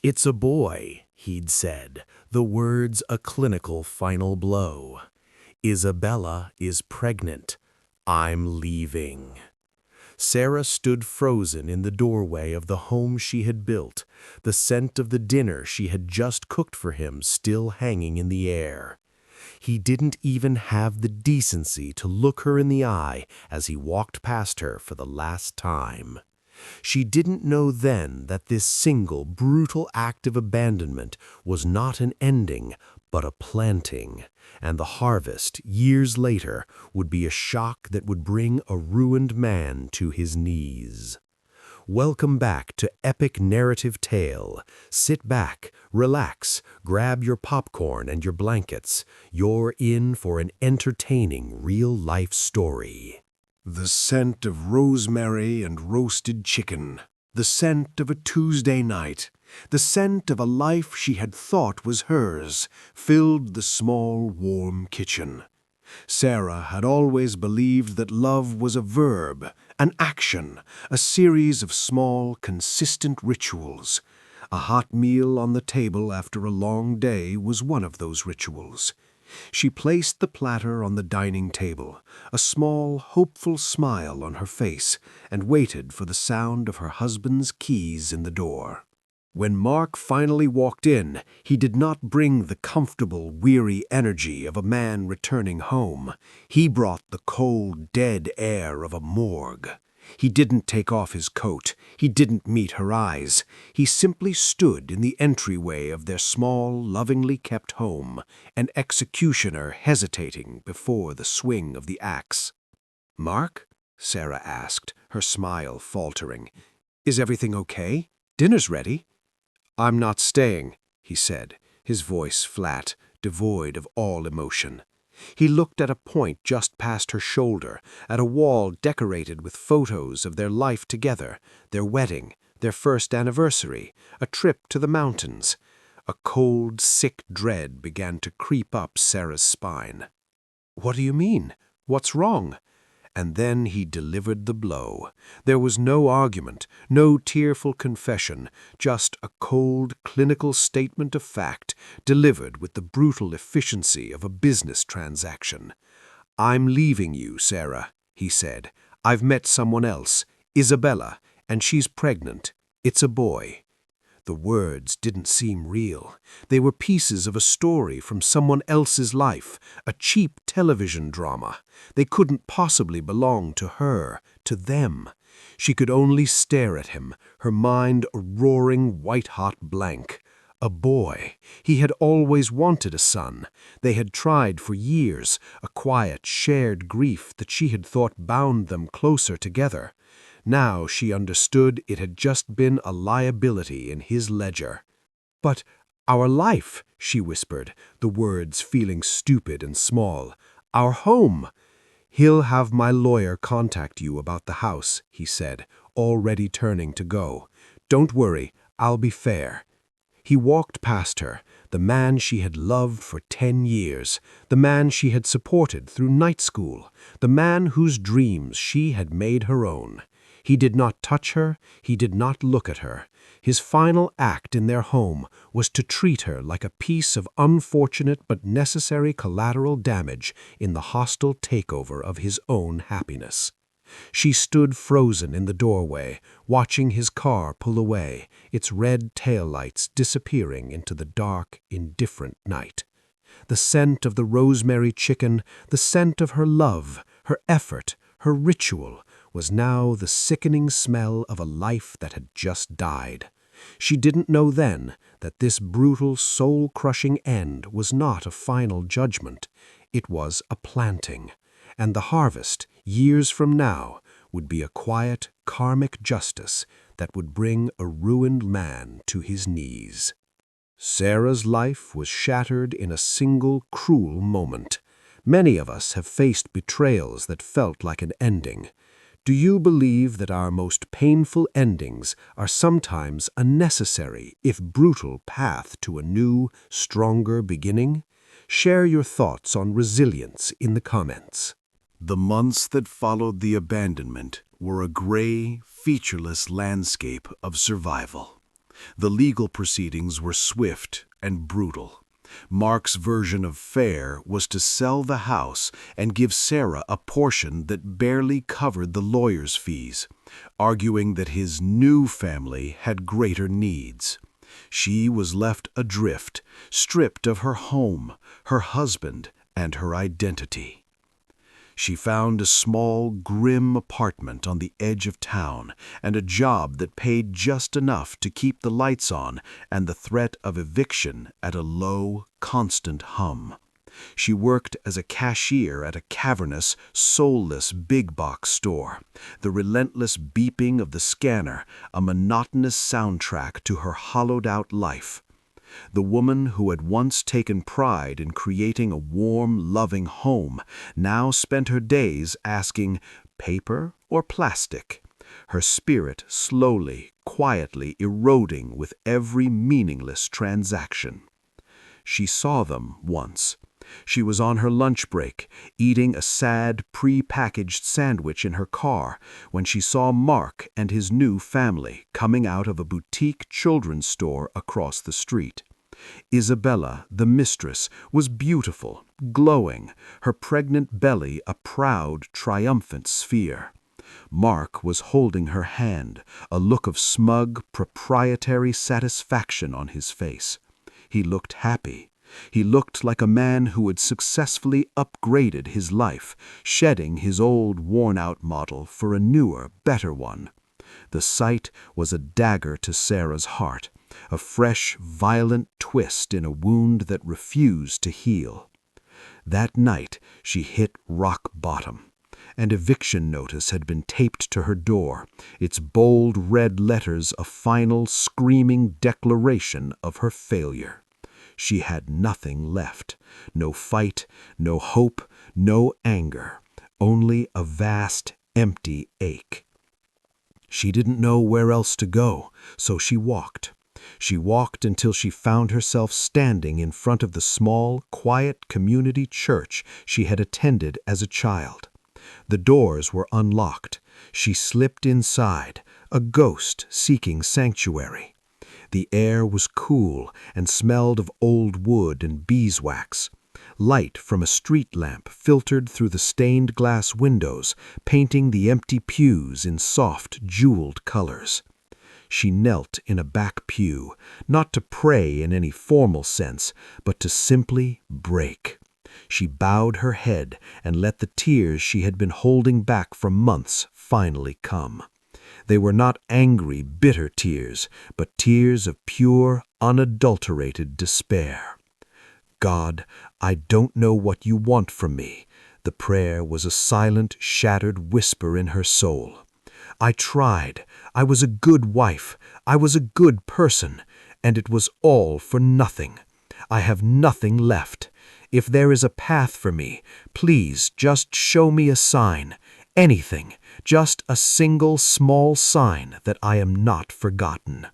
"It's a boy," he'd said, the words a clinical final blow. "Isabella is pregnant. I'm leaving." Sarah stood frozen in the doorway of the home she had built, the scent of the dinner she had just cooked for him still hanging in the air. He didn't even have the decency to look her in the eye as he walked past her for the last time. She didn't know then that this single, brutal act of abandonment was not an ending, but a planting, and the harvest, years later, would be a shock that would bring a ruined man to his knees. Welcome back to Epic Narrative Tale. Sit back, relax, grab your popcorn and your blankets. You're in for an entertaining real-life story. The scent of rosemary and roasted chicken. The scent of a Tuesday night. The scent of a life she had thought was hers filled the small, warm kitchen. Sarah had always believed that love was a verb, an action, a series of small, consistent rituals. A hot meal on the table after a long day was one of those rituals. She placed the platter on the dining table, a small, hopeful smile on her face, and waited for the sound of her husband's keys in the door. When Mark finally walked in, he did not bring the comfortable, weary energy of a man returning home. He brought the cold, dead air of a morgue. He didn't take off his coat. He didn't meet her eyes. He simply stood in the entryway of their small, lovingly kept home, an executioner hesitating before the swing of the axe. "Mark?" Sarah asked, her smile faltering. "Is everything okay? Dinner's ready." "I'm not staying," he said, his voice flat, devoid of all emotion. He looked at a point just past her shoulder, at a wall decorated with photos of their life together, their wedding, their first anniversary, a trip to the mountains. A cold, sick dread began to creep up Sarah's spine. "What do you mean? What's wrong?" And then he delivered the blow. There was no argument, no tearful confession, just a cold, clinical statement of fact, delivered with the brutal efficiency of a business transaction. "I'm leaving you, Sarah," he said. "I've met someone else, Isabella, and she's pregnant. It's a boy." The words didn't seem real. They were pieces of a story from someone else's life, a cheap television drama. They couldn't possibly belong to her, to them. She could only stare at him, her mind a roaring, white-hot blank. A boy. He had always wanted a son. They had tried for years, a quiet, shared grief that she had thought bound them closer together. Now she understood it had just been a liability in his ledger. "But our life," she whispered, the words feeling stupid and small. "Our home." "He'll have my lawyer contact you about the house," he said, already turning to go. "Don't worry, I'll be fair." He walked past her, the man she had loved for 10 years, the man she had supported through night school, the man whose dreams she had made her own. He did not touch her, he did not look at her. His final act in their home was to treat her like a piece of unfortunate but necessary collateral damage in the hostile takeover of his own happiness. She stood frozen in the doorway, watching his car pull away, its red taillights disappearing into the dark, indifferent night. The scent of the rosemary chicken, the scent of her love, her effort, her ritual, was now the sickening smell of a life that had just died. She didn't know then that this brutal, soul-crushing end was not a final judgment. It was a planting, and the harvest, years from now, would be a quiet, karmic justice that would bring a ruined man to his knees. Sarah's life was shattered in a single cruel moment. Many of us have faced betrayals that felt like an ending. Do you believe that our most painful endings are sometimes a necessary, if brutal, path to a new, stronger beginning? Share your thoughts on resilience in the comments. The months that followed the abandonment were a gray, featureless landscape of survival. The legal proceedings were swift and brutal. Mark's version of fair was to sell the house and give Sarah a portion that barely covered the lawyer's fees, arguing that his new family had greater needs. She was left adrift, stripped of her home, her husband, and her identity. She found a small, grim apartment on the edge of town and a job that paid just enough to keep the lights on and the threat of eviction at a low, constant hum. She worked as a cashier at a cavernous, soulless big-box store, the relentless beeping of the scanner a monotonous soundtrack to her hollowed-out life. The woman who had once taken pride in creating a warm, loving home now spent her days asking, paper or plastic? Her spirit slowly, quietly eroding with every meaningless transaction. She saw them once. She was on her lunch break, eating a sad, pre-packaged sandwich in her car, when she saw Mark and his new family coming out of a boutique children's store across the street. Isabella, the mistress, was beautiful, glowing, her pregnant belly a proud, triumphant sphere. Mark was holding her hand, a look of smug, proprietary satisfaction on his face. He looked happy. He looked like a man who had successfully upgraded his life, shedding his old worn-out model for a newer, better one. The sight was a dagger to Sarah's heart, a fresh, violent twist in a wound that refused to heal. That night she hit rock bottom. An eviction notice had been taped to her door, its bold red letters a final, screaming declaration of her failure. She had nothing left, no fight, no hope, no anger, only a vast, empty ache. She didn't know where else to go, so she walked. She walked until she found herself standing in front of the small, quiet community church she had attended as a child. The doors were unlocked. She slipped inside, a ghost seeking sanctuary. The air was cool and smelled of old wood and beeswax. Light from a street lamp filtered through the stained glass windows, painting the empty pews in soft, jeweled colors. She knelt in a back pew, not to pray in any formal sense, but to simply break. She bowed her head and let the tears she had been holding back for months finally come. They were not angry, bitter tears, but tears of pure, unadulterated despair. God, I don't know what you want from me. The prayer was a silent, shattered whisper in her soul. I tried. I was a good wife. I was a good person. And it was all for nothing. I have nothing left. If there is a path for me, please just show me a sign. Anything, just a single small sign that I am not forgotten.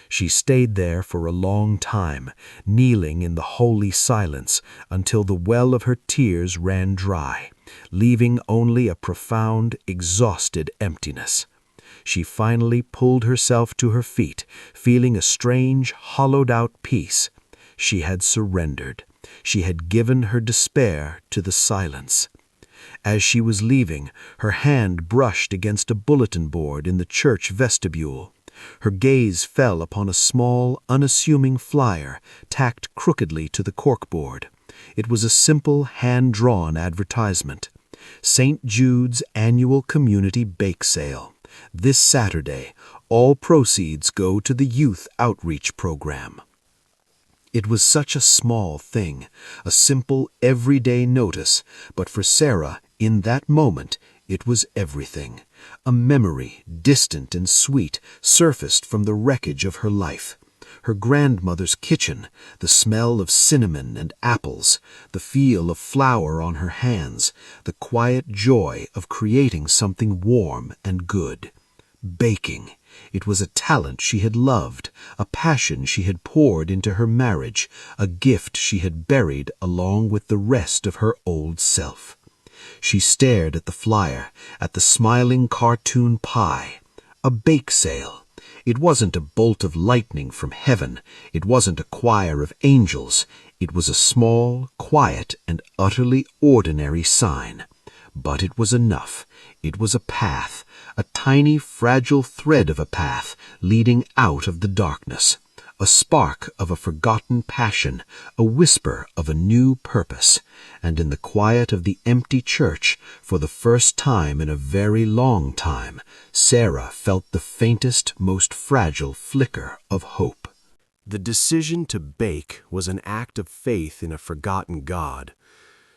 She stayed there for a long time, kneeling in the holy silence until the well of her tears ran dry, leaving only a profound, exhausted emptiness. She finally pulled herself to her feet, feeling a strange, hollowed-out peace. She had surrendered. She had given her despair to the silence. As she was leaving, her hand brushed against a bulletin board in the church vestibule. Her gaze fell upon a small, unassuming flyer tacked crookedly to the corkboard. It was a simple, hand-drawn advertisement. St. Jude's Annual Community Bake Sale. This Saturday, all proceeds go to the Youth Outreach Program. It was such a small thing, a simple, everyday notice, but for Sarah, in that moment, it was everything. A memory, distant and sweet, surfaced from the wreckage of her life. Her grandmother's kitchen, the smell of cinnamon and apples, the feel of flour on her hands, the quiet joy of creating something warm and good. Baking. It was a talent she had loved, a passion she had poured into her marriage, a gift she had buried along with the rest of her old self. She stared at the flyer, at the smiling cartoon pie. A bake sale. It wasn't a bolt of lightning from heaven. It wasn't a choir of angels. It was a small, quiet, and utterly ordinary sign. But it was enough. It was a path, a tiny, fragile thread of a path leading out of the darkness. A spark of a forgotten passion, a whisper of a new purpose. And in the quiet of the empty church, for the first time in a very long time, Sarah felt the faintest, most fragile flicker of hope. The decision to bake was an act of faith in a forgotten God.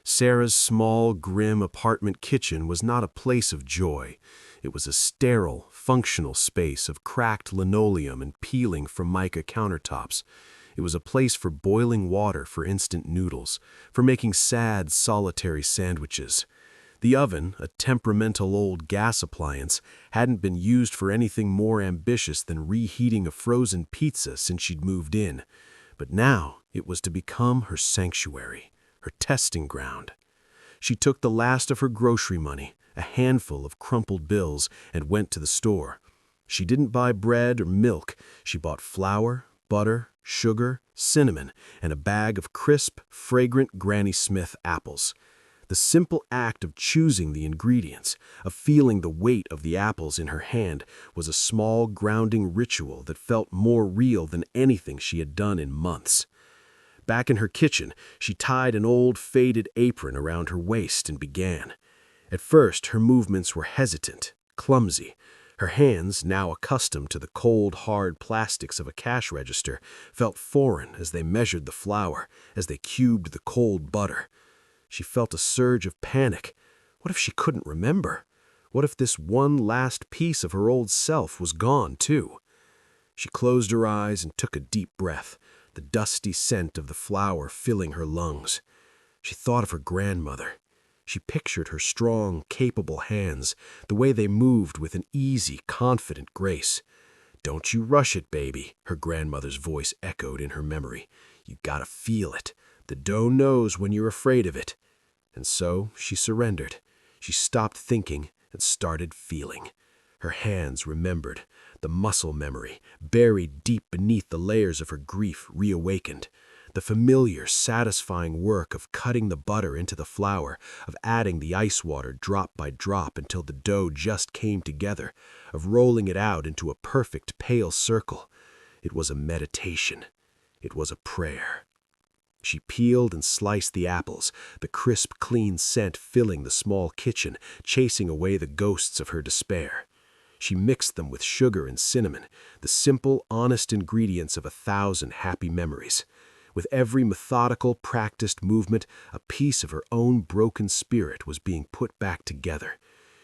Sarah's small, grim apartment kitchen was not a place of joy. It was a sterile, functional space of cracked linoleum and peeling from mica countertops. It was a place for boiling water for instant noodles, for making sad, solitary sandwiches. The oven, a temperamental old gas appliance, hadn't been used for anything more ambitious than reheating a frozen pizza since she'd moved in. But now it was to become her sanctuary, her testing ground. She took the last of her grocery money, a handful of crumpled bills, and went to the store. She didn't buy bread or milk. She bought flour, butter, sugar, cinnamon, and a bag of crisp, fragrant Granny Smith apples. The simple act of choosing the ingredients, of feeling the weight of the apples in her hand, was a small, grounding ritual that felt more real than anything she had done in months. Back in her kitchen, she tied an old, faded apron around her waist and began. At first, her movements were hesitant, clumsy. Her hands, now accustomed to the cold, hard plastics of a cash register, felt foreign as they measured the flour, as they cubed the cold butter. She felt a surge of panic. What if she couldn't remember? What if this one last piece of her old self was gone, too? She closed her eyes and took a deep breath, the dusty scent of the flour filling her lungs. She thought of her grandmother. She pictured her strong, capable hands, the way they moved with an easy, confident grace. "Don't you rush it, baby," her grandmother's voice echoed in her memory. "You gotta feel it. The dough knows when you're afraid of it." And so she surrendered. She stopped thinking and started feeling. Her hands remembered. The muscle memory, buried deep beneath the layers of her grief, reawakened. The familiar, satisfying work of cutting the butter into the flour, of adding the ice water drop by drop until the dough just came together, of rolling it out into a perfect pale circle. It was a meditation. It was a prayer. She peeled and sliced the apples, the crisp, clean scent filling the small kitchen, chasing away the ghosts of her despair. She mixed them with sugar and cinnamon, the simple, honest ingredients of 1,000 happy memories. With every methodical, practiced movement, a piece of her own broken spirit was being put back together.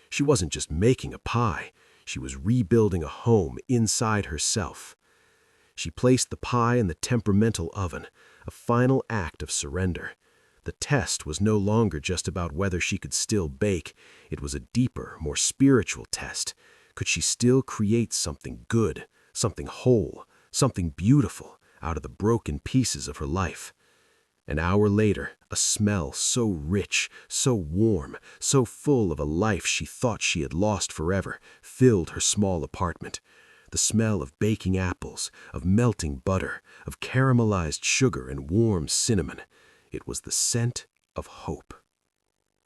She wasn't just making a pie. She was rebuilding a home inside herself. She placed the pie in the temperamental oven, a final act of surrender. The test was no longer just about whether she could still bake. It was a deeper, more spiritual test. Could she still create something good, something whole, something beautiful out of the broken pieces of her life? An hour later, a smell so rich, so warm, so full of a life she thought she had lost forever, filled her small apartment. The smell of baking apples, of melting butter, of caramelized sugar and warm cinnamon. It was the scent of hope.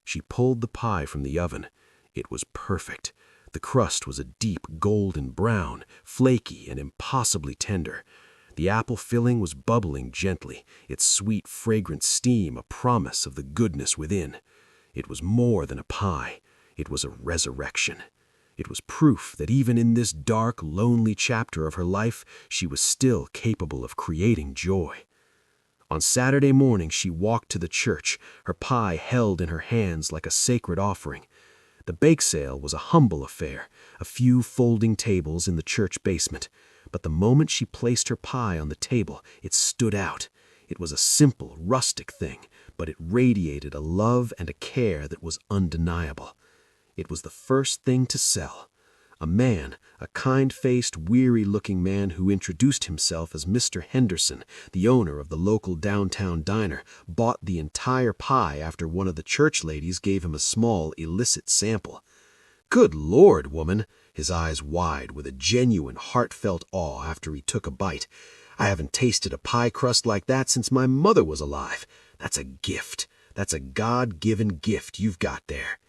She pulled the pie from the oven. It was perfect. The crust was a deep golden brown, flaky and impossibly tender. The apple filling was bubbling gently, its sweet, fragrant steam a promise of the goodness within. It was more than a pie. It was a resurrection. It was proof that even in this dark, lonely chapter of her life, she was still capable of creating joy. On Saturday morning, she walked to the church, her pie held in her hands like a sacred offering. The bake sale was a humble affair, a few folding tables in the church basement. But the moment she placed her pie on the table, it stood out. It was a simple, rustic thing, but it radiated a love and a care that was undeniable. It was the first thing to sell. A man, a kind-faced, weary-looking man who introduced himself as Mr. Henderson, the owner of the local downtown diner, bought the entire pie after one of the church ladies gave him a small, illicit sample. "Good Lord, woman," his eyes wide with a genuine, heartfelt awe after he took a bite. "I haven't tasted a pie crust like that since my mother was alive. That's a gift. That's a God-given gift you've got there."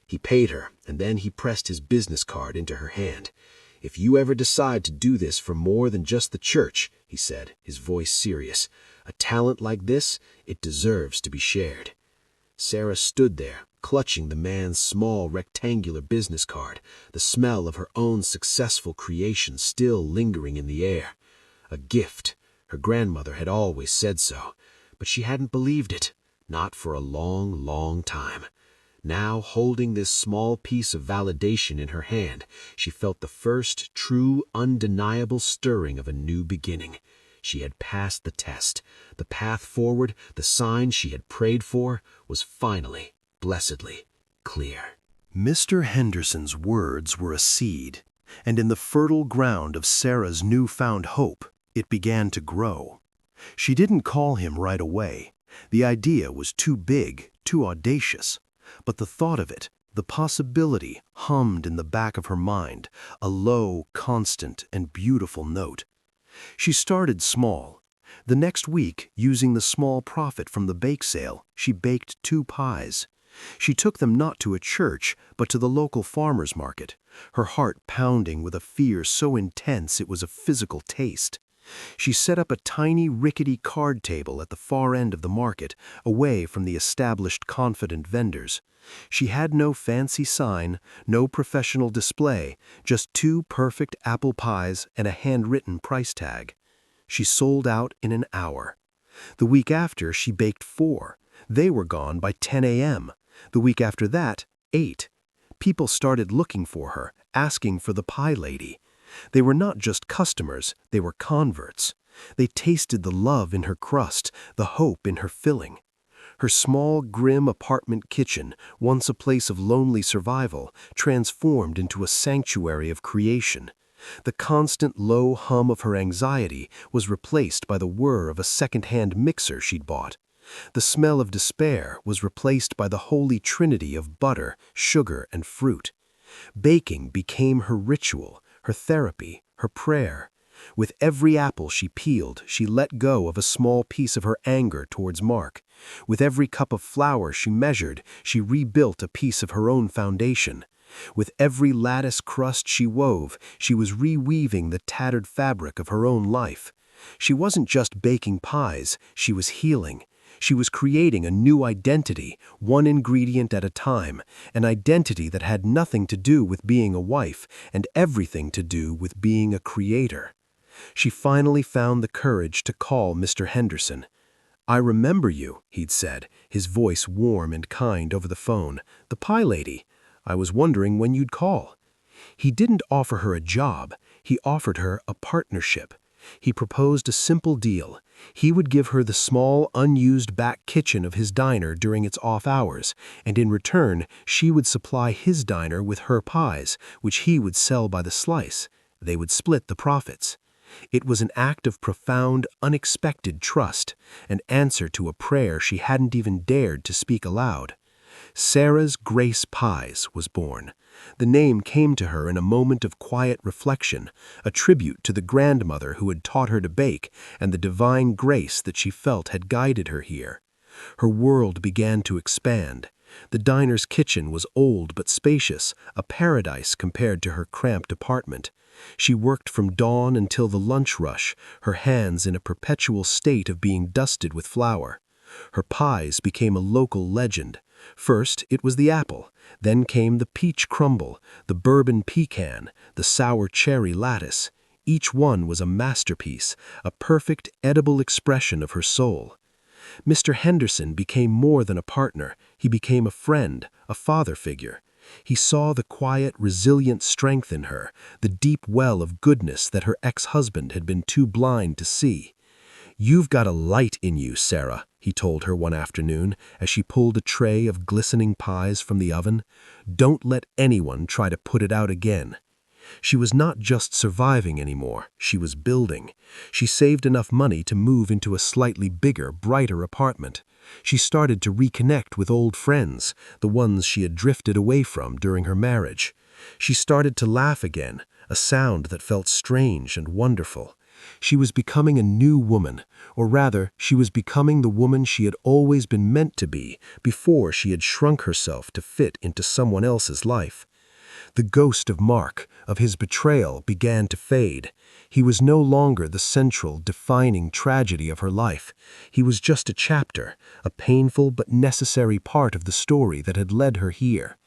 He paid her, and then he pressed his business card into her hand. "If you ever decide to do this for more than just the church," he said, his voice serious, "a talent like this, it deserves to be shared." Sarah stood there, clutching the man's small rectangular business card, the smell of her own successful creation still lingering in the air. A gift. Her grandmother had always said so, but she hadn't believed it, not for a long, long time. Now, holding this small piece of validation in her hand, she felt the first true, undeniable stirring of a new beginning. She had passed the test. The path forward, the sign she had prayed for, was finally, blessedly, clear. Mr. Henderson's words were a seed, and in the fertile ground of Sarah's newfound hope, it began to grow. She didn't call him right away. The idea was too big, too audacious. But the thought of it, the possibility, hummed in the back of her mind, a low, constant, and beautiful note. She started small. The next week, using the small profit from the bake sale, she baked 2 pies. She took them not to a church, but to the local farmer's market, her heart pounding with a fear so intense it was a physical taste. She set up a tiny, rickety card table at the far end of the market, away from the established, confident vendors. She had no fancy sign, no professional display, just 2 perfect apple pies and a handwritten price tag. She sold out in an hour. The week after, she baked 4. They were gone by 10 a.m. The week after that, 8. People started looking for her, asking for the pie lady. They were not just customers, they were converts. They tasted the love in her crust, the hope in her filling. Her small, grim apartment kitchen, once a place of lonely survival, transformed into a sanctuary of creation. The constant low hum of her anxiety was replaced by the whir of a second-hand mixer she'd bought. The smell of despair was replaced by the holy trinity of butter, sugar, and fruit. Baking became her ritual, her therapy, her prayer. With every apple she peeled, she let go of a small piece of her anger towards Mark. With every cup of flour she measured, she rebuilt a piece of her own foundation. With every lattice crust she wove, she was reweaving the tattered fabric of her own life. She wasn't just baking pies, she was healing. She was creating a new identity, one ingredient at a time, an identity that had nothing to do with being a wife and everything to do with being a creator. She finally found the courage to call Mr. Henderson. "I remember you," he'd said, his voice warm and kind over the phone. "The pie lady. I was wondering when you'd call." He didn't offer her a job. He offered her a partnership. He proposed a simple deal. He would give her the small, unused back kitchen of his diner during its off hours, and in return, she would supply his diner with her pies, which he would sell by the slice. They would split the profits. It was an act of profound, unexpected trust, an answer to a prayer she hadn't even dared to speak aloud. Sarah's Grace Pies was born. The name came to her in a moment of quiet reflection, a tribute to the grandmother who had taught her to bake and the divine grace that she felt had guided her here. Her world began to expand. The diner's kitchen was old but spacious, a paradise compared to her cramped apartment. She worked from dawn until the lunch rush, her hands in a perpetual state of being dusted with flour. Her pies became a local legend. First, it was the apple. Then came the peach crumble, the bourbon pecan, the sour cherry lattice. Each one was a masterpiece, a perfect, edible expression of her soul. Mr. Henderson became more than a partner. He became a friend, a father figure. He saw the quiet, resilient strength in her, the deep well of goodness that her ex-husband had been too blind to see. "You've got a light in you, Sarah," he told her one afternoon as she pulled a tray of glistening pies from the oven. "Don't let anyone try to put it out again." She was not just surviving anymore, she was building. She saved enough money to move into a slightly bigger, brighter apartment. She started to reconnect with old friends, the ones she had drifted away from during her marriage. She started to laugh again, a sound that felt strange and wonderful. She was becoming a new woman, or rather, she was becoming the woman she had always been meant to be before she had shrunk herself to fit into someone else's life. The ghost of Mark, of his betrayal, began to fade. He was no longer the central, defining tragedy of her life. He was just a chapter, a painful but necessary part of the story that had led her here.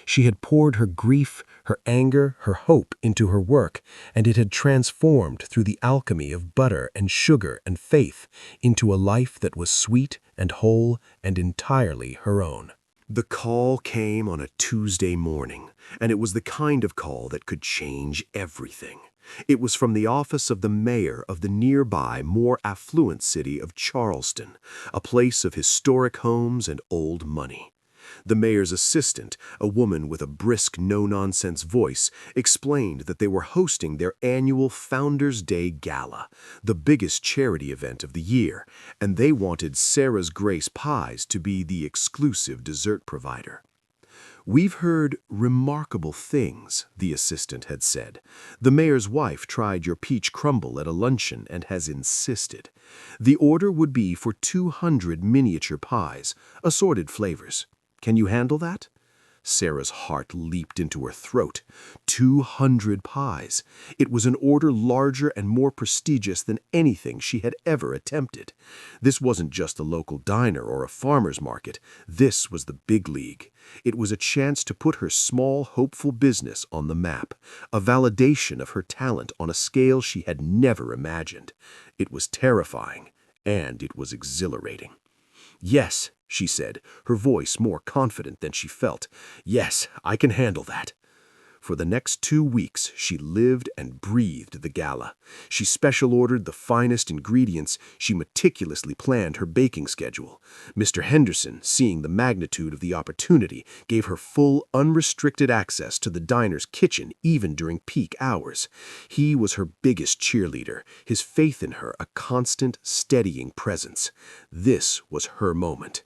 She had poured her grief, her anger, her hope into her work, and it had transformed through the alchemy of butter and sugar and faith into a life that was sweet and whole and entirely her own. The call came on a Tuesday morning, and it was the kind of call that could change everything. It was from the office of the mayor of the nearby, more affluent city of Charleston, a place of historic homes and old money. The mayor's assistant, a woman with a brisk, no-nonsense voice, explained that they were hosting their annual Founders' Day Gala, the biggest charity event of the year, and they wanted Sarah's Grace Pies to be the exclusive dessert provider. "We've heard remarkable things," the assistant had said. "The mayor's wife tried your peach crumble at a luncheon and has insisted. The order would be for 200 miniature pies, assorted flavors. Can you handle that?" Sarah's heart leaped into her throat. 200 pies. It was an order larger and more prestigious than anything she had ever attempted. This wasn't just a local diner or a farmer's market. This was the big league. It was a chance to put her small, hopeful business on the map, a validation of her talent on a scale she had never imagined. It was terrifying, and it was exhilarating. "Yes," she said, her voice more confident than she felt. "Yes, I can handle that." For the next 2 weeks, she lived and breathed the gala. She special ordered the finest ingredients. She meticulously planned her baking schedule. Mr. Henderson, seeing the magnitude of the opportunity, gave her full, unrestricted access to the diner's kitchen even during peak hours. He was her biggest cheerleader, his faith in her a constant, steadying presence. This was her moment.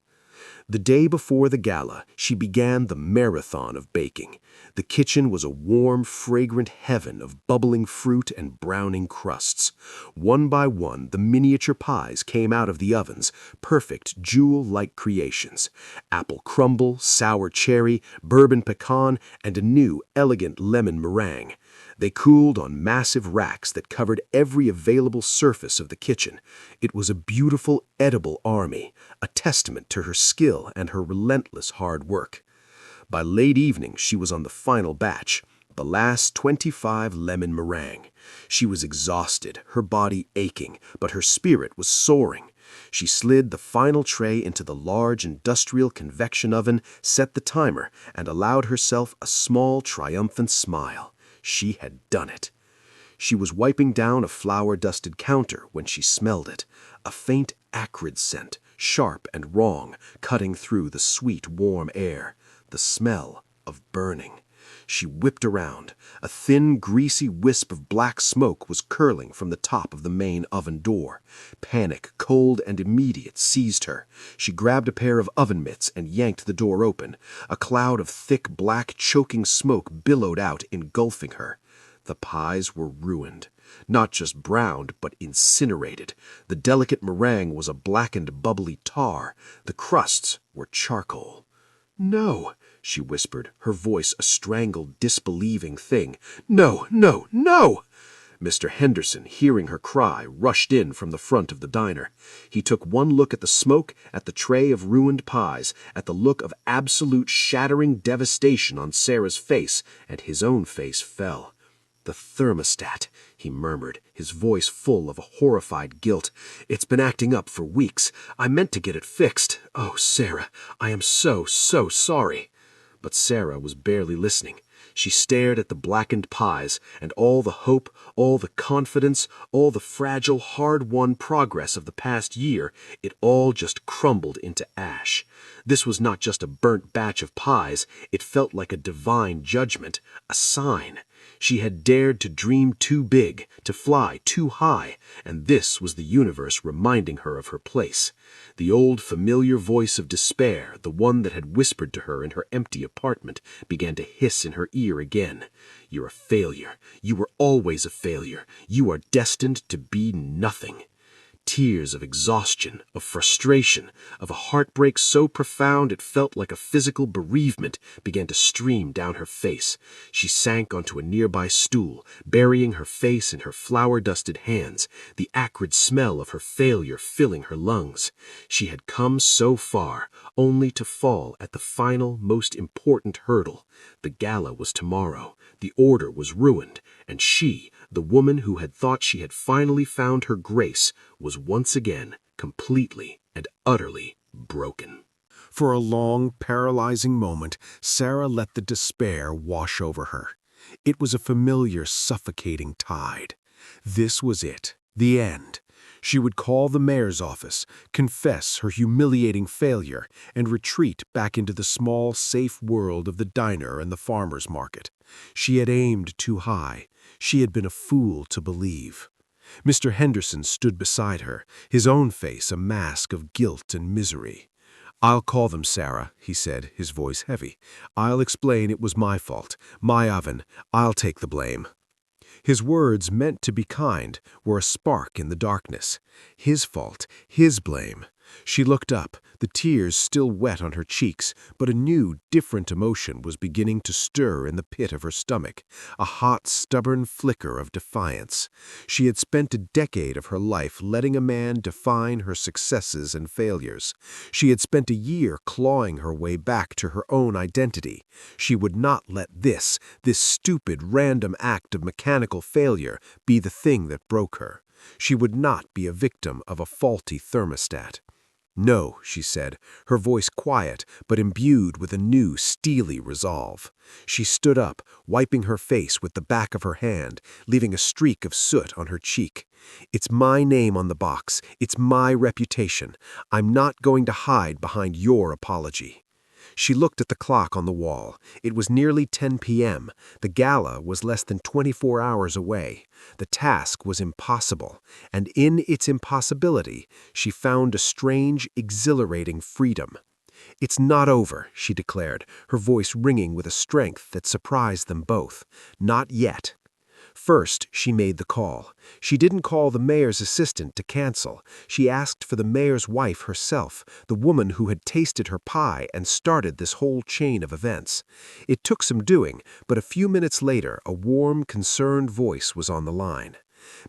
The day before the gala, she began the marathon of baking. The kitchen was a warm, fragrant heaven of bubbling fruit and browning crusts. One by one, the miniature pies came out of the ovens, perfect jewel-like creations. Apple crumble, sour cherry, bourbon pecan, and a new, elegant lemon meringue. They cooled on massive racks that covered every available surface of the kitchen. It was a beautiful, edible army, a testament to her skill and her relentless hard work. By late evening, she was on the final batch, the last 25 lemon meringue. She was exhausted, her body aching, but her spirit was soaring. She slid the final tray into the large industrial convection oven, set the timer, and allowed herself a small, triumphant smile. She had done it. She was wiping down a flour-dusted counter when she smelled it, a faint, acrid scent, sharp and wrong, cutting through the sweet, warm air, the smell of burning. She whipped around. A thin, greasy wisp of black smoke was curling from the top of the main oven door. Panic, cold and immediate, seized her. She grabbed a pair of oven mitts and yanked the door open. A cloud of thick, black, choking smoke billowed out, engulfing her. The pies were ruined. Not just browned, but incinerated. The delicate meringue was a blackened, bubbly tar. The crusts were charcoal. "No," she whispered, her voice a strangled, disbelieving thing. "No, no, no!" Mr. Henderson, hearing her cry, rushed in from the front of the diner. He took one look at the smoke, at the tray of ruined pies, at the look of absolute shattering devastation on Sarah's face, and his own face fell. "The thermostat," he murmured, his voice full of a horrified guilt. "It's been acting up for weeks. I meant to get it fixed. Oh, Sarah, I am so, so sorry." But Sarah was barely listening. She stared at the blackened pies, and all the hope, all the confidence, all the fragile, hard-won progress of the past year, it all just crumbled into ash. This was not just a burnt batch of pies. It felt like a divine judgment, a sign. She had dared to dream too big, to fly too high, and this was the universe reminding her of her place. The old familiar voice of despair, the one that had whispered to her in her empty apartment, began to hiss in her ear again. "You're a failure. You were always a failure. You are destined to be nothing." Tears of exhaustion, of frustration, of a heartbreak so profound it felt like a physical bereavement began to stream down her face. She sank onto a nearby stool, burying her face in her flour-dusted hands, the acrid smell of her failure filling her lungs. She had come so far, only to fall at the final, most important hurdle. The gala was tomorrow. The order was ruined, and she, the woman who had thought she had finally found her grace, was once again completely and utterly broken. For a long, paralyzing moment, Sarah let the despair wash over her. It was a familiar, suffocating tide. This was it, the end. She would call the mayor's office, confess her humiliating failure, and retreat back into the small, safe world of the diner and the farmer's market. She had aimed too high. She had been a fool to believe. Mr. Henderson stood beside her, his own face a mask of guilt and misery. "I'll call them, Sarah," he said, his voice heavy. "I'll explain it was my fault, my oven. I'll take the blame." His words, meant to be kind, were a spark in the darkness. His fault, his blame. She looked up, the tears still wet on her cheeks, but a new, different emotion was beginning to stir in the pit of her stomach, a hot, stubborn flicker of defiance. She had spent a decade of her life letting a man define her successes and failures. She had spent a year clawing her way back to her own identity. She would not let this stupid, random act of mechanical failure be the thing that broke her. She would not be a victim of a faulty thermostat. "No," she said, her voice quiet but imbued with a new, steely resolve. She stood up, wiping her face with the back of her hand, leaving a streak of soot on her cheek. "It's my name on the box. It's my reputation. I'm not going to hide behind your apology." She looked at the clock on the wall. It was nearly 10 p.m. The gala was less than 24 hours away. The task was impossible, and in its impossibility, she found a strange, exhilarating freedom. "It's not over," she declared, her voice ringing with a strength that surprised them both. "Not yet." First, she made the call. She didn't call the mayor's assistant to cancel. She asked for the mayor's wife herself, the woman who had tasted her pie and started this whole chain of events. It took some doing, but a few minutes later, a warm, concerned voice was on the line.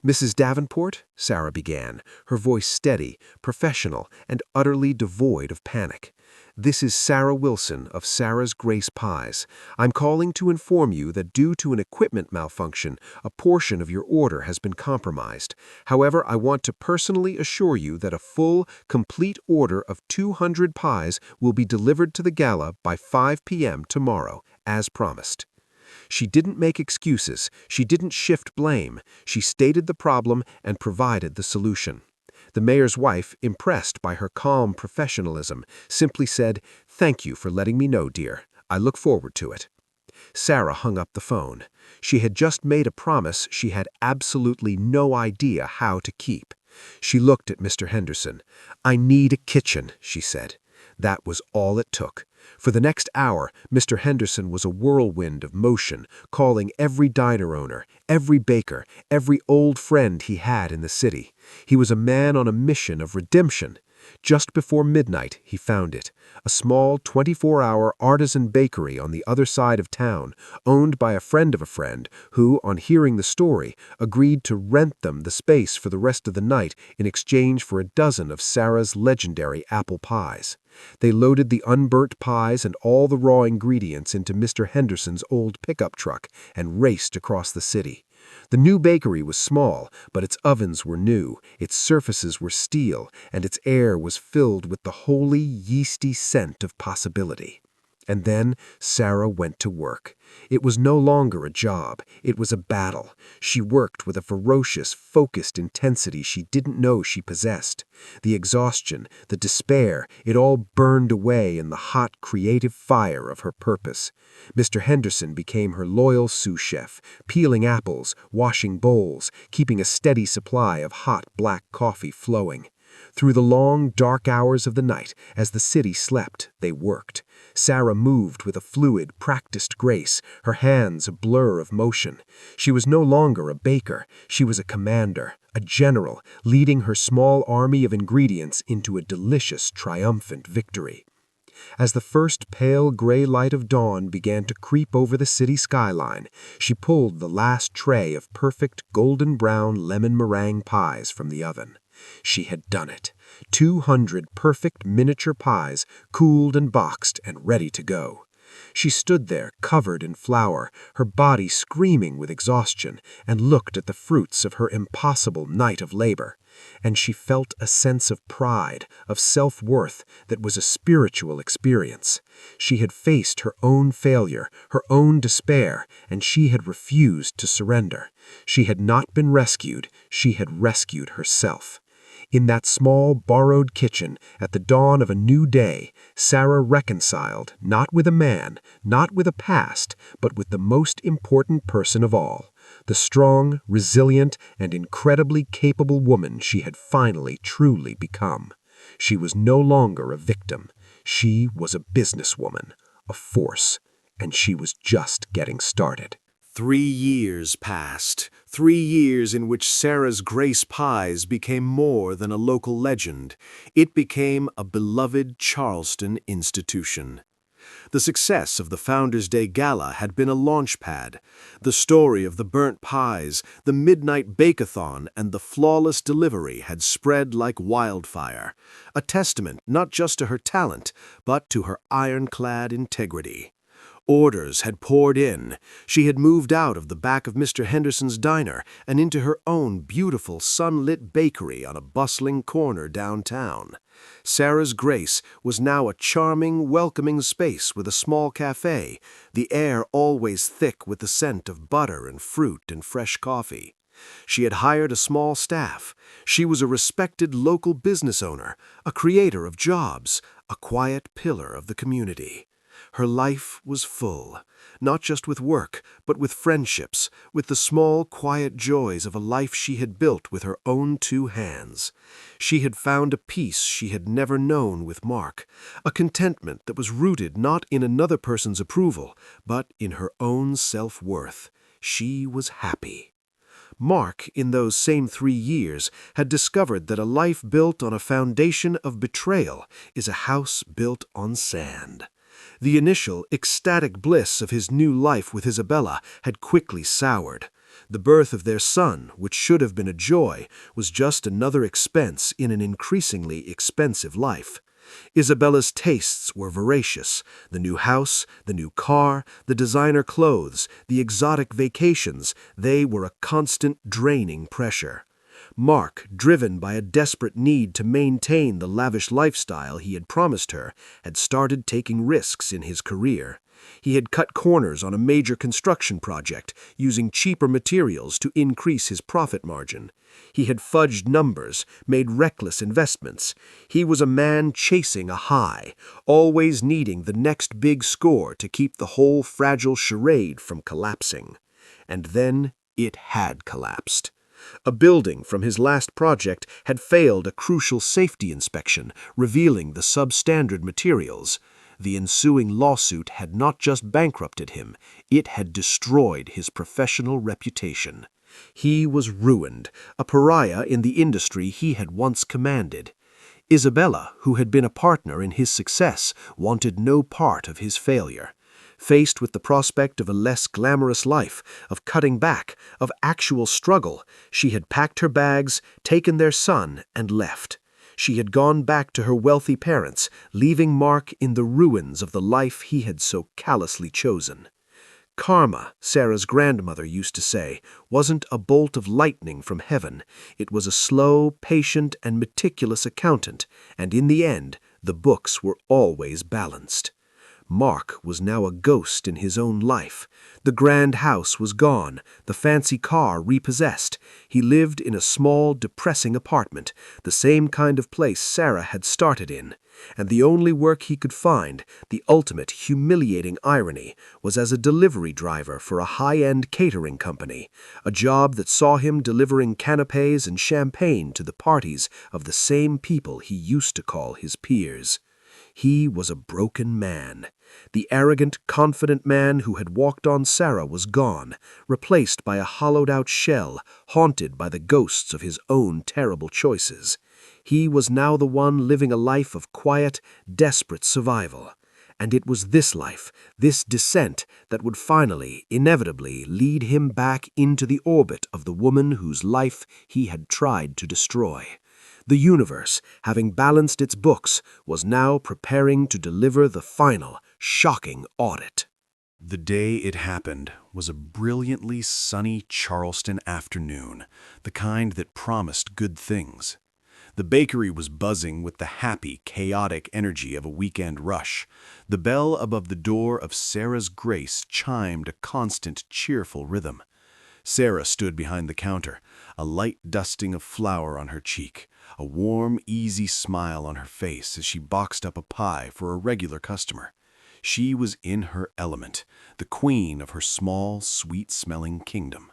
"Mrs. Davenport," Sarah began, her voice steady, professional, and utterly devoid of panic. "This is Sarah Wilson of Sarah's Grace Pies. I'm calling to inform you that due to an equipment malfunction, a portion of your order has been compromised. However, I want to personally assure you that a full, complete order of 200 pies will be delivered to the gala by 5 p.m. tomorrow, as promised." She didn't make excuses. She didn't shift blame. She stated the problem and provided the solution. The mayor's wife, impressed by her calm professionalism, simply said, "Thank you for letting me know, dear. I look forward to it." Sarah hung up the phone. She had just made a promise she had absolutely no idea how to keep. She looked at Mr. Henderson. "I need a kitchen," she said. That was all it took. For the next hour, Mr. Henderson was a whirlwind of motion, calling every diner owner, every baker, every old friend he had in the city. He was a man on a mission of redemption. Just before midnight, he found it, a small 24-hour artisan bakery on the other side of town, owned by a friend of a friend, who, on hearing the story, agreed to rent them the space for the rest of the night in exchange for a dozen of Sarah's legendary apple pies. They loaded the unburnt pies and all the raw ingredients into Mr. Henderson's old pickup truck and raced across the city. The new bakery was small, but its ovens were new, its surfaces were steel, and its air was filled with the holy, yeasty scent of possibility. And then Sarah went to work. It was no longer a job. It was a battle. She worked with a ferocious, focused intensity she didn't know she possessed. The exhaustion, the despair, it all burned away in the hot, creative fire of her purpose. Mr. Henderson became her loyal sous chef, peeling apples, washing bowls, keeping a steady supply of hot black coffee flowing. Through the long, dark hours of the night, as the city slept, they worked. Sarah moved with a fluid, practiced grace, her hands a blur of motion. She was no longer a baker. She was a commander, a general, leading her small army of ingredients into a delicious, triumphant victory. As the first pale gray light of dawn began to creep over the city skyline, she pulled the last tray of perfect golden brown lemon meringue pies from the oven. She had done it. 200 perfect miniature pies, cooled and boxed and ready to go. She stood there, covered in flour, her body screaming with exhaustion, and looked at the fruits of her impossible night of labor. And she felt a sense of pride, of self-worth that was a spiritual experience. She had faced her own failure, her own despair, and she had refused to surrender. She had not been rescued, she had rescued herself. In that small, borrowed kitchen, at the dawn of a new day, Sarah reconciled, not with a man, not with a past, but with the most important person of all, the strong, resilient, and incredibly capable woman she had finally truly become. She was no longer a victim. She was a businesswoman, a force, and she was just getting started. 3 years passed, 3 years in which Sarah's Grace Pies became more than a local legend. It became a beloved Charleston institution. The success of the Founders' Day Gala had been a launchpad. The story of the burnt pies, the midnight bake-a-thon, and the flawless delivery had spread like wildfire, a testament not just to her talent, but to her ironclad integrity. Orders had poured in. She had moved out of the back of Mr. Henderson's diner and into her own beautiful sunlit bakery on a bustling corner downtown. Sarah's Grace was now a charming, welcoming space with a small cafe, the air always thick with the scent of butter and fruit and fresh coffee. She had hired a small staff. She was a respected local business owner, a creator of jobs, a quiet pillar of the community. Her life was full, not just with work, but with friendships, with the small, quiet joys of a life she had built with her own 2 hands. She had found a peace she had never known with Mark, a contentment that was rooted not in another person's approval, but in her own self-worth. She was happy. Mark, in those same 3 years, had discovered that a life built on a foundation of betrayal is a house built on sand. The initial, ecstatic bliss of his new life with Isabella had quickly soured. The birth of their son, which should have been a joy, was just another expense in an increasingly expensive life. Isabella's tastes were voracious. The new house, the new car, the designer clothes, the exotic vacations, they were a constant draining pressure. Mark, driven by a desperate need to maintain the lavish lifestyle he had promised her, had started taking risks in his career. He had cut corners on a major construction project, using cheaper materials to increase his profit margin. He had fudged numbers, made reckless investments. He was a man chasing a high, always needing the next big score to keep the whole fragile charade from collapsing. And then it had collapsed. A building from his last project had failed a crucial safety inspection, revealing the substandard materials. The ensuing lawsuit had not just bankrupted him, it had destroyed his professional reputation. He was ruined, a pariah in the industry he had once commanded. Isabella, who had been a partner in his success, wanted no part of his failure. Faced with the prospect of a less glamorous life, of cutting back, of actual struggle, she had packed her bags, taken their son, and left. She had gone back to her wealthy parents, leaving Mark in the ruins of the life he had so callously chosen. Karma, Sarah's grandmother used to say, wasn't a bolt of lightning from heaven. It was a slow, patient, and meticulous accountant, and in the end, the books were always balanced. Mark was now a ghost in his own life. The grand house was gone, the fancy car repossessed. He lived in a small, depressing apartment, the same kind of place Sarah had started in. And the only work he could find, the ultimate humiliating irony, was as a delivery driver for a high-end catering company, a job that saw him delivering canapés and champagne to the parties of the same people he used to call his peers. He was a broken man. The arrogant, confident man who had walked on Sarah was gone, replaced by a hollowed-out shell, haunted by the ghosts of his own terrible choices. He was now the one living a life of quiet, desperate survival. And it was this life, this descent, that would finally, inevitably, lead him back into the orbit of the woman whose life he had tried to destroy. The universe, having balanced its books, was now preparing to deliver the final, shocking audit. The day it happened was a brilliantly sunny Charleston afternoon, the kind that promised good things. The bakery was buzzing with the happy, chaotic energy of a weekend rush. The bell above the door of Sarah's Grace chimed a constant, cheerful rhythm. Sarah stood behind the counter, a light dusting of flour on her cheek, a warm, easy smile on her face as she boxed up a pie for a regular customer. She was in her element, the queen of her small, sweet-smelling kingdom.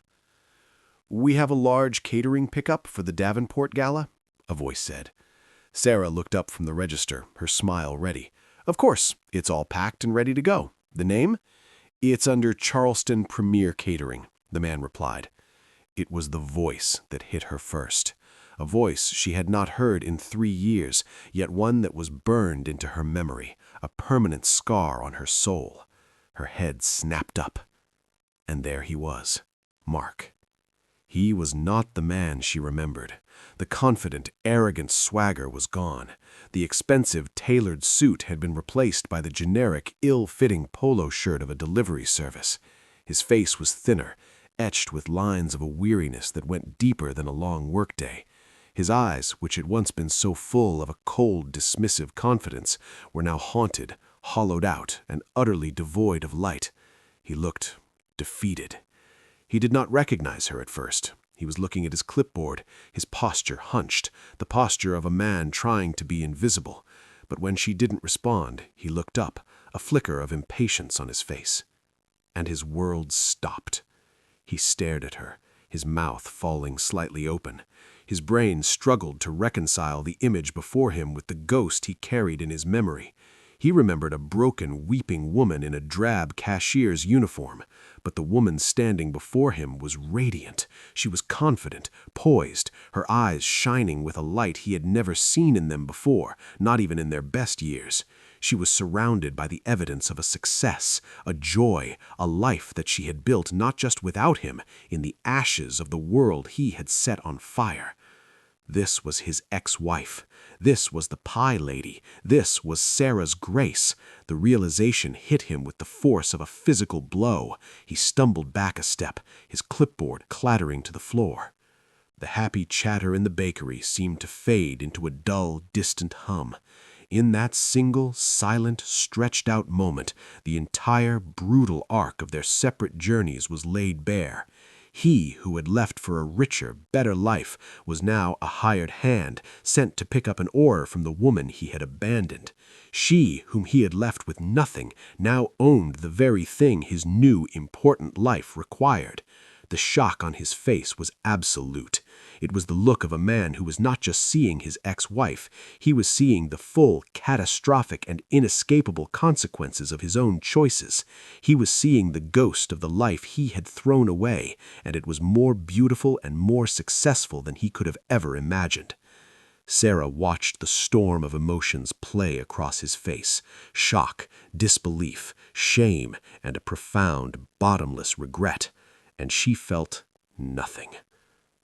"We have a large catering pickup for the Davenport Gala," a voice said. Sarah looked up from the register, her smile ready. "Of course, it's all packed and ready to go. The name? It's under Charleston Premier Catering," the man replied. It was the voice that hit her first. A voice she had not heard in 3 years, yet one that was burned into her memory, a permanent scar on her soul. Her head snapped up. And there he was, Mark. He was not the man she remembered. The confident, arrogant swagger was gone. The expensive, tailored suit had been replaced by the generic, ill-fitting polo shirt of a delivery service. His face was thinner, etched with lines of a weariness that went deeper than a long workday. His eyes, which had once been so full of a cold, dismissive confidence, were now haunted, hollowed out, and utterly devoid of light. He looked defeated. He did not recognize her at first. He was looking at his clipboard, his posture hunched, the posture of a man trying to be invisible. But when she didn't respond, he looked up, a flicker of impatience on his face. And his world stopped. He stared at her, his mouth falling slightly open. His brain struggled to reconcile the image before him with the ghost he carried in his memory. He remembered a broken, weeping woman in a drab cashier's uniform, but the woman standing before him was radiant. She was confident, poised, her eyes shining with a light he had never seen in them before, not even in their best years. She was surrounded by the evidence of a success, a joy, a life that she had built not just without him, in the ashes of the world he had set on fire. This was his ex-wife. This was the pie lady. This was Sarah's Grace. The realization hit him with the force of a physical blow. He stumbled back a step, his clipboard clattering to the floor. The happy chatter in the bakery seemed to fade into a dull, distant hum. In that single, silent, stretched-out moment, the entire brutal arc of their separate journeys was laid bare. He who had left for a richer, better life was now a hired hand sent to pick up an order from the woman he had abandoned. She, whom he had left with nothing, now owned the very thing his new, important life required. The shock on his face was absolute. It was the look of a man who was not just seeing his ex-wife, he was seeing the full, catastrophic, and inescapable consequences of his own choices. He was seeing the ghost of the life he had thrown away, and it was more beautiful and more successful than he could have ever imagined. Sarah watched the storm of emotions play across his face: shock, disbelief, shame, and a profound, bottomless regret. And she felt nothing.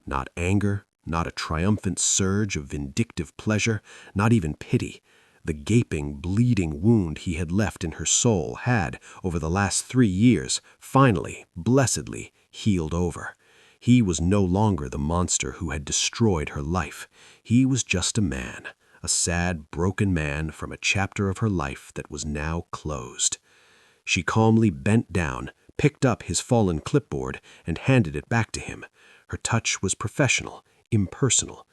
Not anger, not a triumphant surge of vindictive pleasure, not even pity. The gaping, bleeding wound he had left in her soul had, over the last 3 years, finally, blessedly, healed over. He was no longer the monster who had destroyed her life. He was just a man a sad, broken man from a chapter of her life that was now closed. She calmly bent down, picked up his fallen clipboard, and handed it back to him. Her touch was professional, impersonal.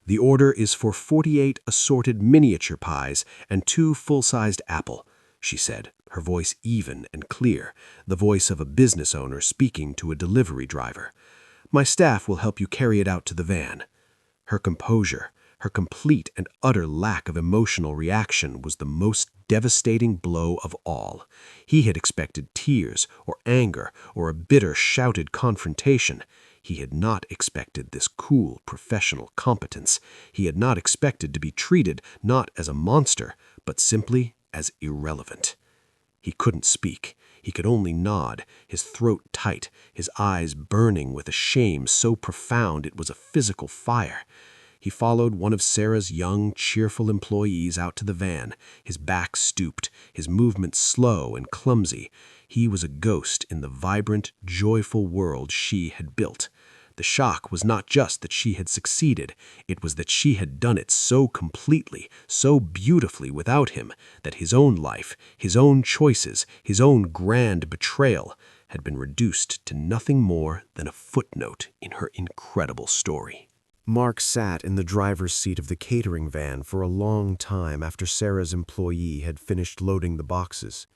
"The order is for 48 assorted miniature pies and 2 full-sized apple," she said, her voice even and clear, the voice of a business owner speaking to a delivery driver. "My staff will help you carry it out to the van." Her composure, her complete and utter lack of emotional reaction was the most devastating blow of all. He had expected tears or anger or a bitter shouted confrontation. He had not expected this cool, professional competence. He had not expected to be treated not as a monster, but simply as irrelevant. He couldn't speak. He could only nod, his throat tight, his eyes burning with a shame so profound it was a physical fire. He followed one of Sarah's young, cheerful employees out to the van, his back stooped, his movements slow and clumsy. He was a ghost in the vibrant, joyful world she had built. The shock was not just that she had succeeded, it was that she had done it so completely, so beautifully without him, that his own life, his own choices, his own grand betrayal had been reduced to nothing more than a footnote in her incredible story. Mark sat in the driver's seat of the catering van for a long time after Sarah's employee had finished loading the boxes.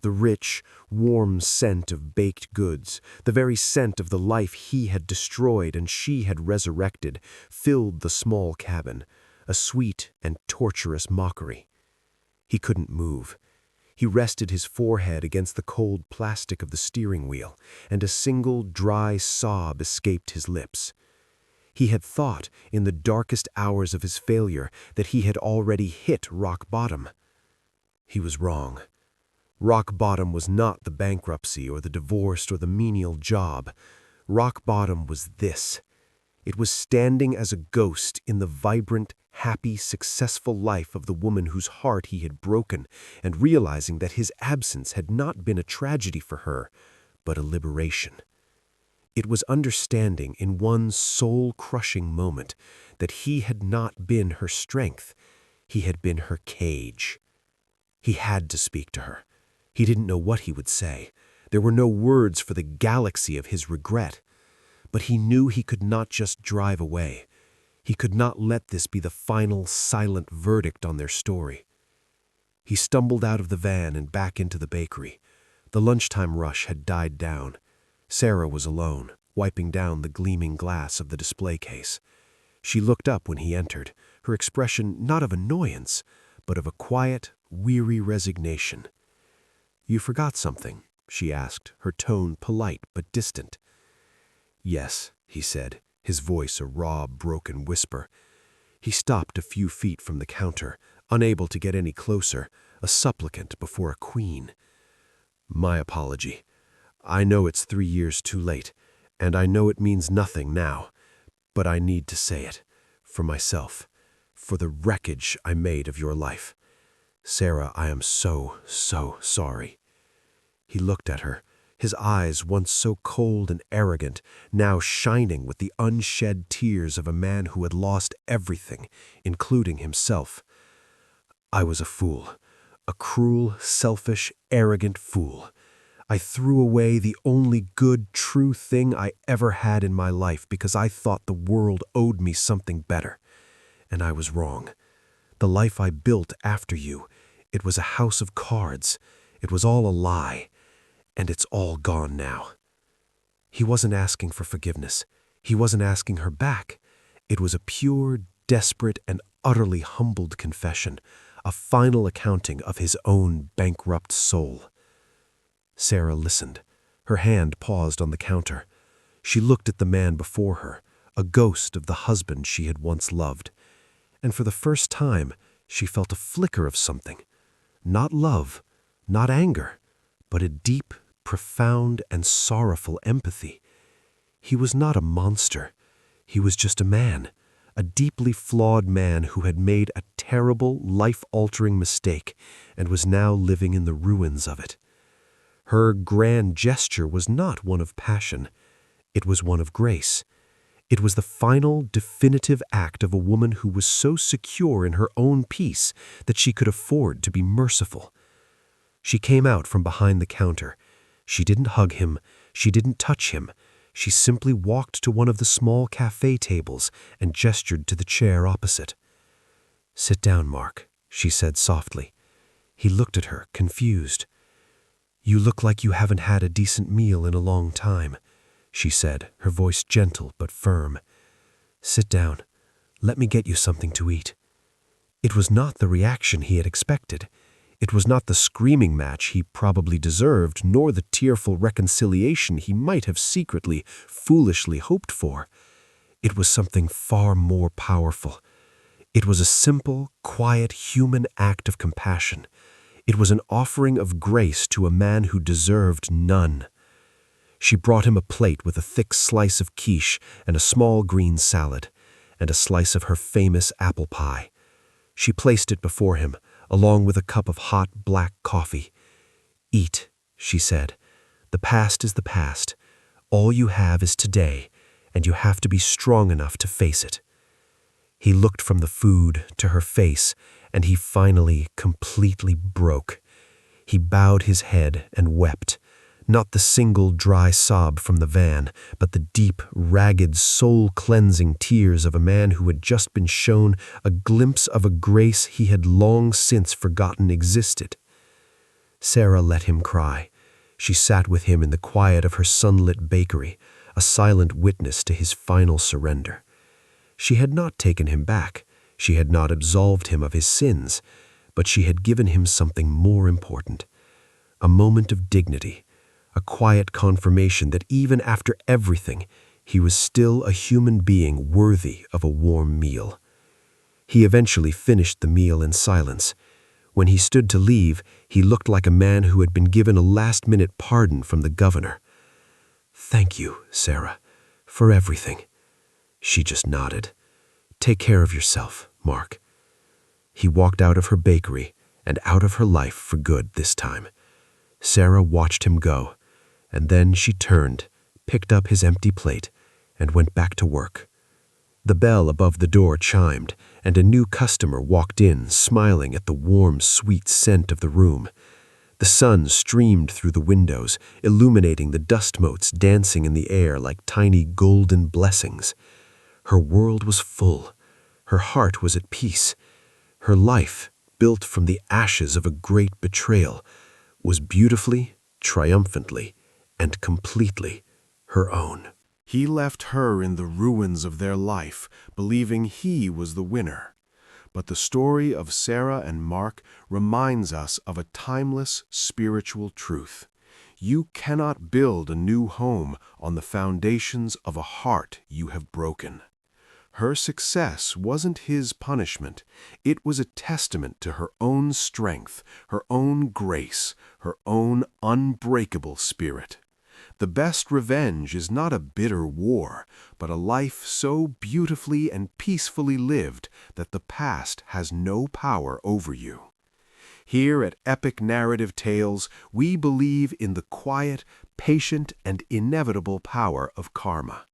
The rich, warm scent of baked goods, the very scent of the life he had destroyed and she had resurrected, filled the small cabin, a sweet and torturous mockery. He couldn't move. He rested his forehead against the cold plastic of the steering wheel, and a single dry sob escaped his lips. He had thought, in the darkest hours of his failure, that he had already hit rock bottom. He was wrong. Rock bottom was not the bankruptcy or the divorce or the menial job. Rock bottom was this. It was standing as a ghost in the vibrant, happy, successful life of the woman whose heart he had broken, and realizing that his absence had not been a tragedy for her, but a liberation. It was understanding in one soul-crushing moment that he had not been her strength, he had been her cage. He had to speak to her. He didn't know what he would say. There were no words for the galaxy of his regret. But he knew he could not just drive away. He could not let this be the final, silent verdict on their story. He stumbled out of the van and back into the bakery. The lunchtime rush had died down. Sarah was alone, wiping down the gleaming glass of the display case. She looked up when he entered, her expression not of annoyance, but of a quiet, weary resignation. "You forgot something?" she asked, her tone polite but distant. "Yes," he said, his voice a raw, broken whisper. He stopped a few feet from the counter, unable to get any closer, a supplicant before a queen. "My apology. I know it's 3 years too late, and I know it means nothing now, but I need to say it, for myself, for the wreckage I made of your life. Sarah, I am so sorry." He looked at her, his eyes once so cold and arrogant, now shining with the unshed tears of a man who had lost everything, including himself. "I was a fool, a cruel, selfish, arrogant fool. I threw away the only good, true thing I ever had in my life because I thought the world owed me something better. And I was wrong. The life I built after you, it was a house of cards. It was all a lie. And it's all gone now." He wasn't asking for forgiveness. He wasn't asking her back. It was a pure, desperate, and utterly humbled confession, a final accounting of his own bankrupt soul. Sarah listened. Her hand paused on the counter. She looked at the man before her, a ghost of the husband she had once loved. And for the first time, she felt a flicker of something. Not love, not anger, but a deep, profound, and sorrowful empathy. He was not a monster. He was just a man, a deeply flawed man who had made a terrible, life-altering mistake and was now living in the ruins of it. Her grand gesture was not one of passion. It was one of grace. It was the final, definitive act of a woman who was so secure in her own peace that she could afford to be merciful. She came out from behind the counter. She didn't hug him. She didn't touch him. She simply walked to one of the small cafe tables and gestured to the chair opposite. "Sit down, Mark," she said softly. He looked at her, confused. "You look like you haven't had a decent meal in a long time," she said, her voice gentle but firm. "Sit down. Let me get you something to eat." It was not the reaction he had expected. It was not the screaming match he probably deserved, nor the tearful reconciliation he might have secretly, foolishly hoped for. It was something far more powerful. It was a simple, quiet, human act of compassion. It was an offering of grace to a man who deserved none. She brought him a plate with a thick slice of quiche and a small green salad, and a slice of her famous apple pie. She placed it before him, along with a cup of hot black coffee. "Eat," she said. "The past is the past. All you have is today, and you have to be strong enough to face it." He looked from the food to her face, and he finally completely broke. He bowed his head and wept. Not the single dry sob from the van, but the deep, ragged, soul-cleansing tears of a man who had just been shown a glimpse of a grace he had long since forgotten existed. Sarah let him cry. She sat with him in the quiet of her sunlit bakery, a silent witness to his final surrender. She had not taken him back. She had not absolved him of his sins, but she had given him something more important. A moment of dignity, a quiet confirmation that even after everything, he was still a human being worthy of a warm meal. He eventually finished the meal in silence. When he stood to leave, he looked like a man who had been given a last-minute pardon from the governor. "Thank you, Sarah, for everything." She just nodded. "Take care of yourself, Mark." He walked out of her bakery and out of her life for good this time. Sarah watched him go, and then she turned, picked up his empty plate, and went back to work. The bell above the door chimed, and a new customer walked in, smiling at the warm, sweet scent of the room. The sun streamed through the windows, illuminating the dust motes dancing in the air like tiny golden blessings. Her world was full. Her heart was at peace. Her life, built from the ashes of a great betrayal, was beautifully, triumphantly, and completely her own. He left her in the ruins of their life, believing he was the winner. But the story of Sarah and Mark reminds us of a timeless spiritual truth. You cannot build a new home on the foundations of a heart you have broken. Her success wasn't his punishment. It was a testament to her own strength, her own grace, her own unbreakable spirit. The best revenge is not a bitter war, but a life so beautifully and peacefully lived that the past has no power over you. Here at Epic Narrative Tales, we believe in the quiet, patient, and inevitable power of karma.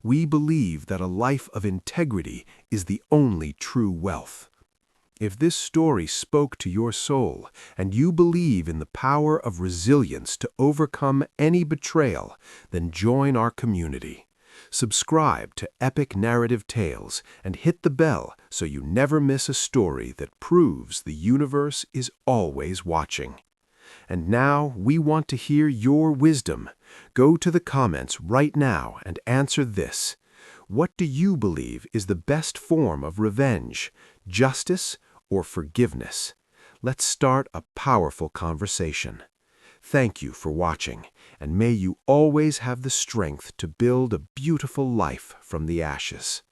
We believe that a life of integrity is the only true wealth. If this story spoke to your soul, and you believe in the power of resilience to overcome any betrayal, then join our community. Subscribe to Epic Narrative Tales and hit the bell so you never miss a story that proves the universe is always watching. And now we want to hear your wisdom. Go to the comments right now and answer this. What do you believe is the best form of revenge, justice, or forgiveness? Let's start a powerful conversation. Thank you for watching, and may you always have the strength to build a beautiful life from the ashes.